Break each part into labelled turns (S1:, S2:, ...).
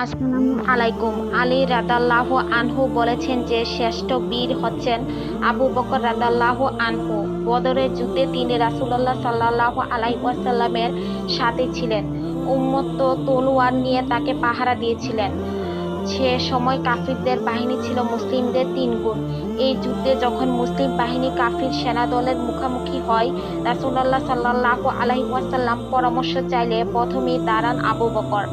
S1: আসসালামু আলাইকুম। আলী রাদিয়াল্লাহু আনহু বলেছেন যে শ্রেষ্ঠ বীর হচ্ছেন আবু বকর রাদিয়াল্লাহু আনহু। বদরের যুদ্ধে তিনি রাসূলুল্লাহ সাল্লাল্লাহু আলাইহি ওয়াসাল্লামের সাথে ছিলেন। উম্মত তলোয়ার নিয়ে তাকে পাহারা দিয়েছিলেন। সে সময় কাফিরদের বাহিনী ছিল মুসলিমদের 3 গুণ। এই যুদ্ধে যখন মুসলিম বাহিনী কাফির সেনাদলের মুখোমুখি হয়, রাসূলুল্লাহ সাল্লাল্লাহু আলাইহি ওয়াসাল্লাম পরামর্শ চাইলে প্রথমেই দাঁড়ান আবু বকর।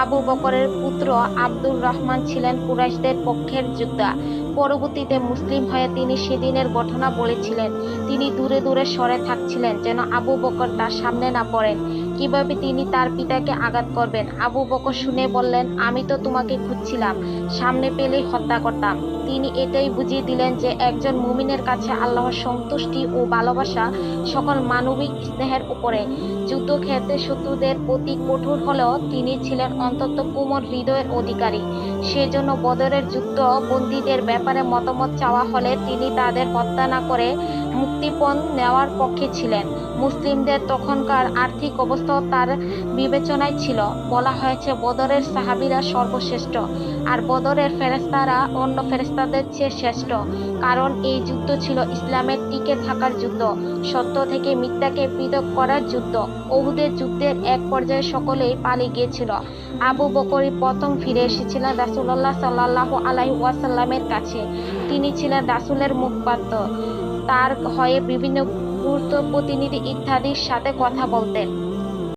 S1: আবু বকরের পুত্র আব্দুর রহমান ছিলেন কুরাইশদের পক্ষের যোদ্ধা। পরবর্তীতে মুসলিম হয়ে তিনি সেদিনের ঘটনা বলেছিলেন। তিনি দূরে দূরে সরে থাকছিলেন যেন আবু বকর তার সামনে না পড়েন। কিভাবে তিনি তার পিতাকে আঘাত করবেন। আবু বকর শুনে বললেন, আমি তো তোমাকে খুঁজছিলাম, সামনে পেলেই হত্যা করতাম। তিনি এটাই বুঝিয়ে দিলেন যে একজন মুমিনের কাছে আল্লাহর সন্তুষ্টি ও ভালোবাসা সকল মানবিক স্নেহের উপরে। যুদ্ধক্ষেত্রে শত্রুদের প্রতি কঠোর হলেও তিনি ছিলেন অন্তত কোমল হৃদয়ের অধিকারী। সেজন্য বদরের যুদ্ধ বন্দীদের ব্যাপারে মতামত চাওয়া হলে তিনি তাদের হত্যা না করে মুক্তিপণ নেওয়ার পক্ষে ছিলেন। মুসলিমদের তখনকার আর্থিক অবস্থাও তার বিবেচনায় ছিল। বলা হয়েছে বদরের সাহাবীরা সর্বশ্রেষ্ঠ, আর বদরের ফেরেশতারা অন্য ফেরেশতাদের চেয়ে শ্রেষ্ঠ, কারণ এই যুদ্ধ ছিল ইসলামের টিকে থাকার যুদ্ধ, সত্য থেকে মিথ্যাকে পৃথক করার যুদ্ধ। উহুদের যুদ্ধের এক পর্যায়ে সকলেই পালিয়ে গিয়েছিল। আবু বকরই প্রথম ফিরে এসেছিলেন রাসূলুল্লাহ সাল্লাল্লাহু আলাইহি ওয়াসাল্লামের কাছে। তিনি ছিলেন রাসূলের মুখপাত্র। তার হয়ে বিভিন্ন গুরুত্ব প্রতিনিধি ইত্যাদির সাথে কথা বলতেন।